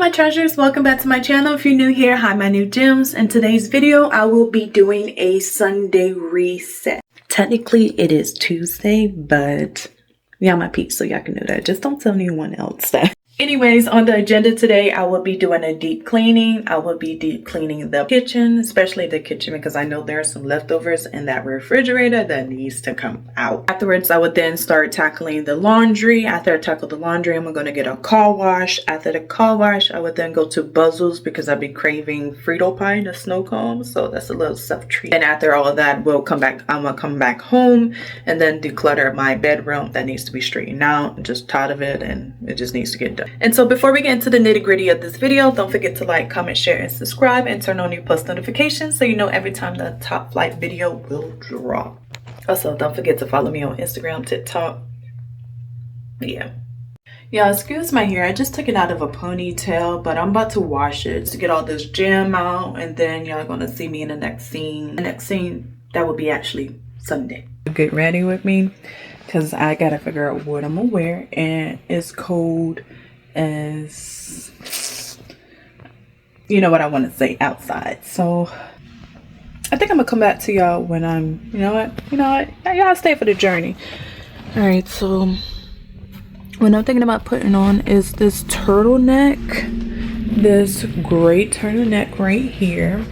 my treasures, welcome back to my channel. If you're new here, hi my new gems. In today's video I will be doing a Sunday reset. Technically it is Tuesday, but y'all my peeps, so y'all can know that. Just don't tell anyone else that. Anyways, on the agenda today, I will be doing a deep cleaning. I will be deep cleaning the kitchen, especially the kitchen, because I know there are some leftovers in that refrigerator that needs to come out. Afterwards, I would then start tackling the laundry. After I tackle the laundry, I'm going to get a car wash. After the car wash, I would then go to Buzzles because I've been craving Frito pie, the snow cone. So that's a little self-treat. And after all of that, I'm going to come back home and then declutter my bedroom that needs to be straightened out. I'm just tired of it and it just needs to get done. And so before we get into the nitty-gritty of this video, don't forget to like, comment, share, and subscribe, and turn on your post notifications so you know every time the top flight video will drop. Also, don't forget to follow me on Instagram, TikTok. Yeah. Y'all, excuse my hair. I just took it out of a ponytail, but I'm about to wash it to get all this jam out, and then y'all are gonna see me in the next scene. The next scene, that will be actually Sunday. Get ready with me because I gotta figure out what I'm gonna wear, and it's cold as you know what I want to say outside. So I think I'm gonna come back to y'all when I'm you know what y'all stay for the journey. All right, so what I'm thinking about putting on is this turtleneck, this great turtleneck right here.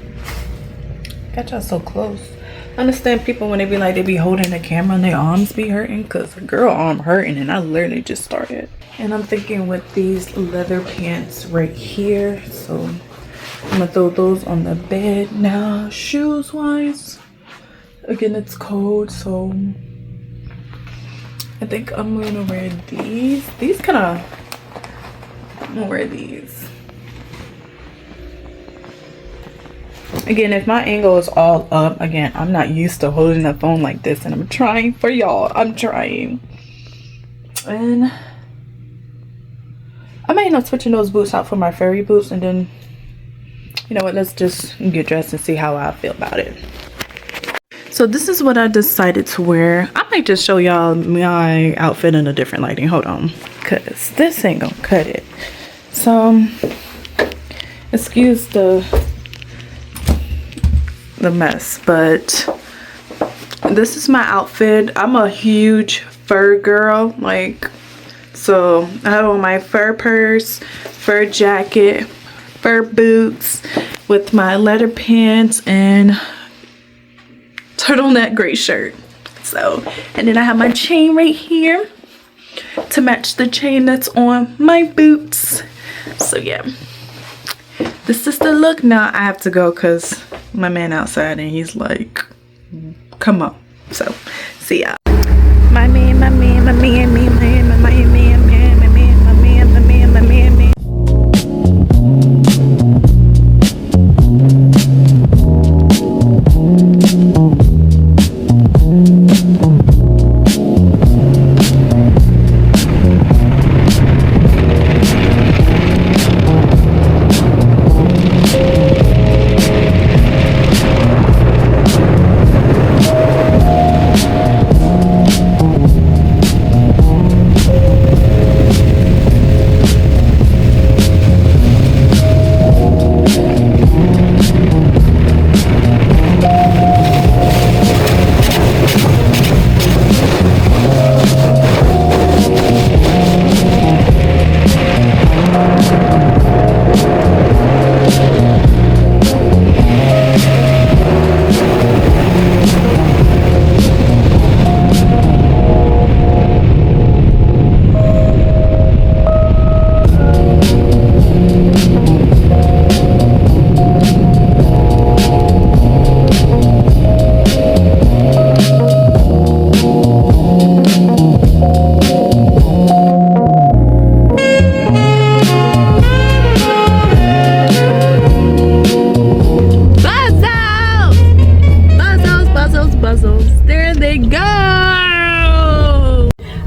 Got y'all so close. I understand people when they be like they be holding the camera and their arms be hurting, because the girl arm hurting and I literally just started. And I'm thinking with these leather pants right here, so I'm gonna throw those on the bed. Now shoes wise, again it's cold, so I think I'm gonna wear these I'm gonna wear these. Again, if my angle is all up, again, I'm not used to holding the phone like this, and I'm trying for y'all. I'm trying. And I might end up switching those boots out for my furry boots, and then, you know what, let's just get dressed and see how I feel about it. So this is what I decided to wear. I might just show y'all my outfit in a different lighting. Hold on, because this ain't gonna cut it. So, excuse the mess, but this is my outfit. I'm a huge fur girl, like, so I have on my fur purse, fur jacket, fur boots with my leather pants and turtleneck gray shirt. So, and then I have my chain right here to match the chain that's on my boots. So yeah, this is the look. Now I have to go because my man outside and he's like, come on. So see ya. My man.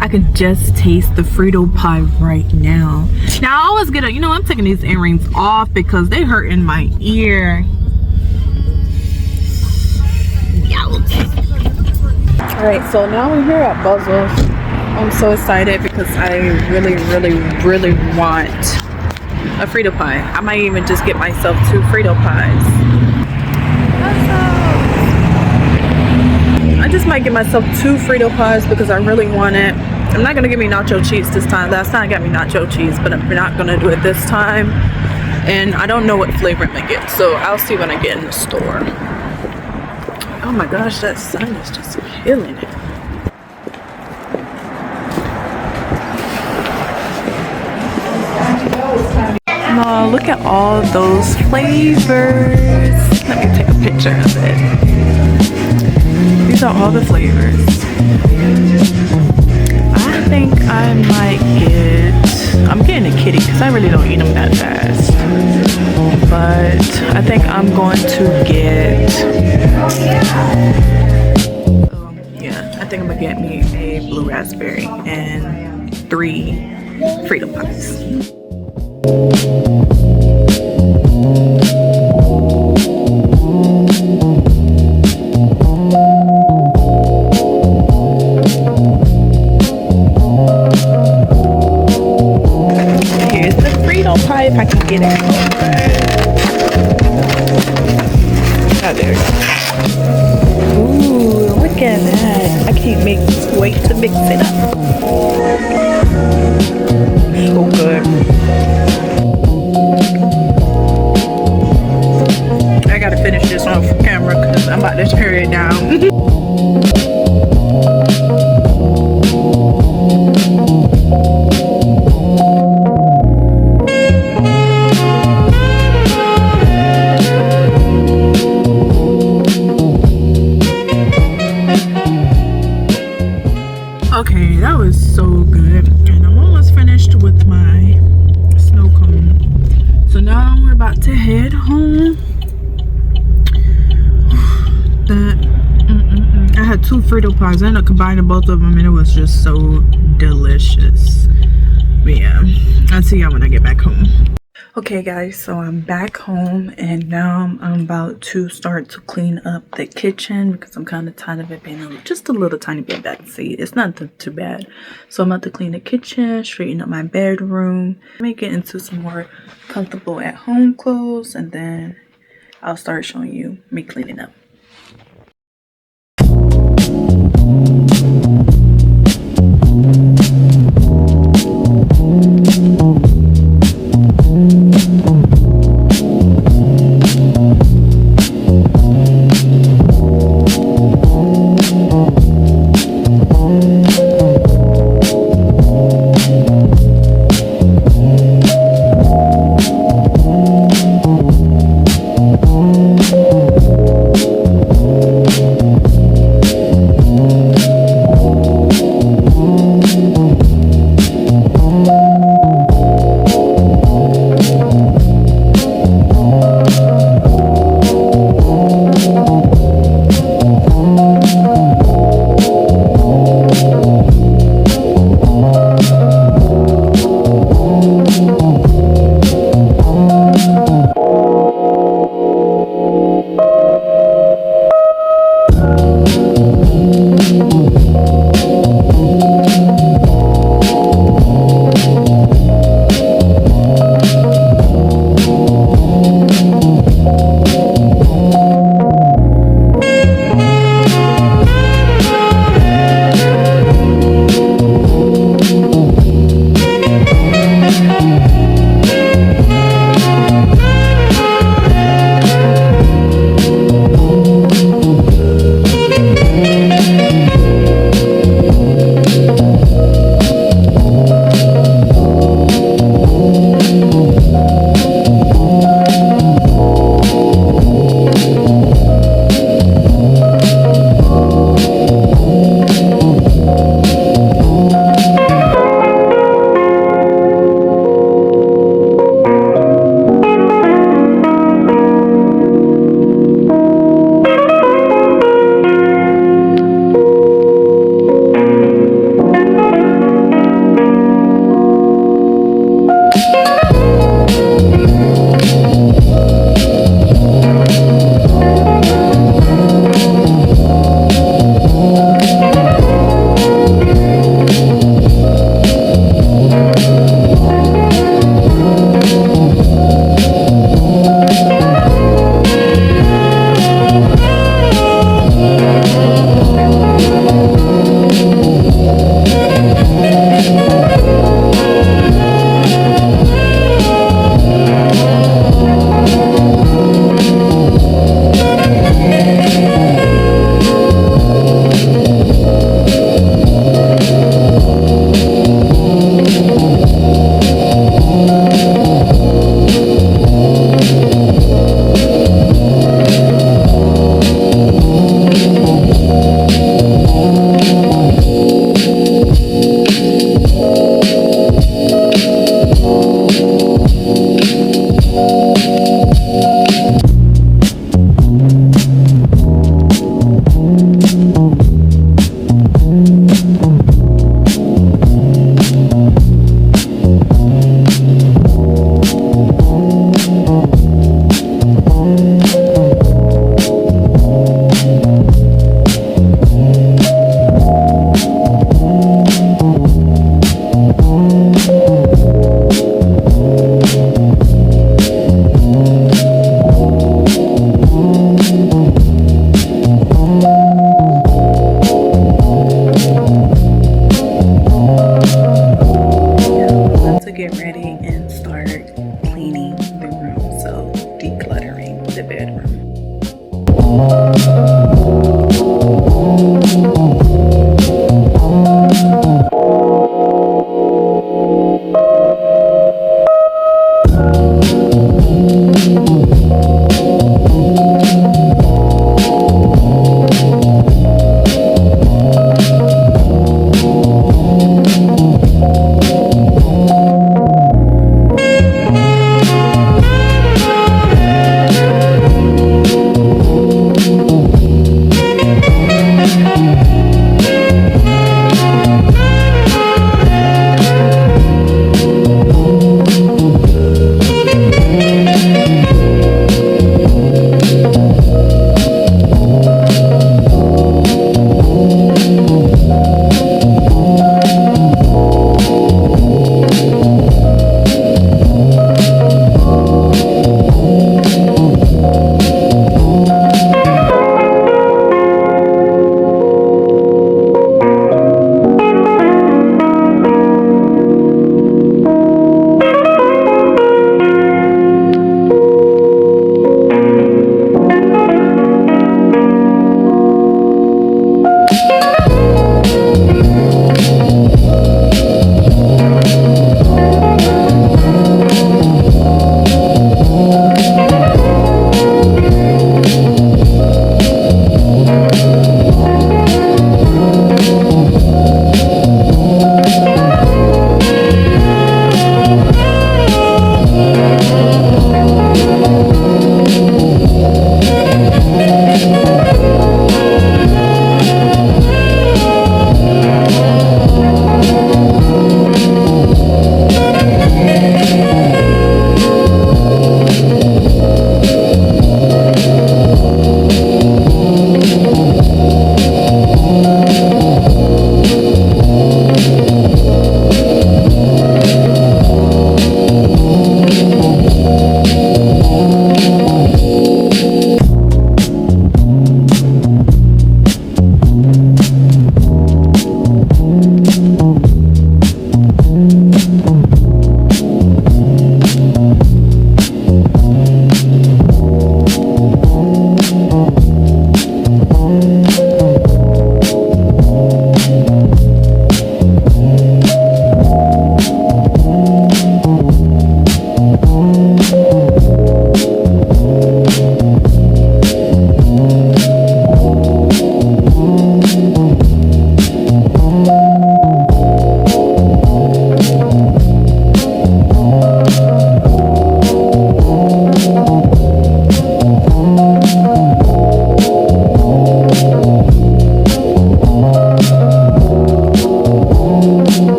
I can just taste the Frito pie right now. Now I always get you know, I'm taking these earrings off because they hurt in my ear. Alright, so now we're here at Buzzles. I'm so excited because I really want a Frito pie. I might even just get myself 2 Frito pies. I just might get myself 2 Frito pies because I really want it. I'm not gonna give me nacho cheese this time. Last time I got me nacho cheese, but I'm not gonna do it this time. And I don't know what flavor I'm gonna get, so I'll see when I get in the store. Oh my gosh, that sun is just killing it. Oh, look at all those flavors. Let me take a picture of it. These are all the flavors. I think I might I'm getting a kitty because I really don't eat them that fast. But I think I'm going to get, I think I'm gonna get me a blue raspberry and 3 Frito pies. Here's the Frito pie if I can get it. Oh, there we go. Ooh, look at that. I can't wait to mix it up. So good. I gotta finish this off camera because I'm about to tear it down. Okay, that was so good, and I'm almost finished with my snow cone. So now we're about to head home. I had 2 Frito pies. I ended up combining both of them, and it was just so delicious. But yeah, I'll see y'all when I get back home. Okay guys, so I'm back home and now I'm about to start to clean up the kitchen because I'm kind of tired of it being just a little tiny bit messy. It's not too bad. So I'm about to clean the kitchen, straighten up my bedroom, make it into some more comfortable at home clothes, and then I'll start showing you me cleaning up.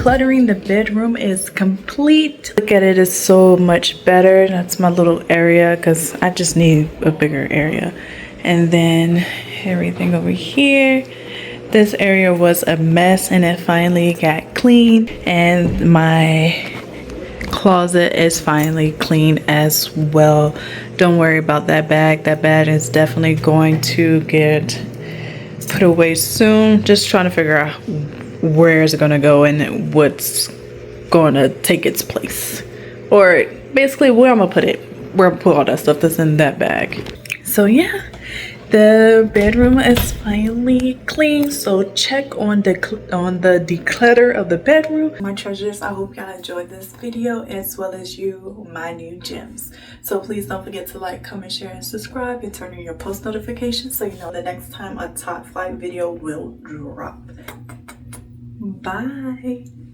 decluttering the bedroom is complete. Look at it, it's so much better. That's my little area because I just need a bigger area. And then everything over here. This area was a mess and it finally got clean, and my closet is finally clean as well. Don't worry about that bag. That bag is definitely going to get put away soon. Just trying to figure out where is it going to go and what's going to take its place, or basically where I'm gonna put it, where I'm gonna put all that stuff that's in that bag. So yeah, the bedroom is finally clean. So check on the declutter of the bedroom. My treasures, I hope y'all enjoyed this video as well as you, my new gems. So please don't forget to like, comment, share, and subscribe, and turn on your post notifications so you know the next time a top flight video will drop. Bye.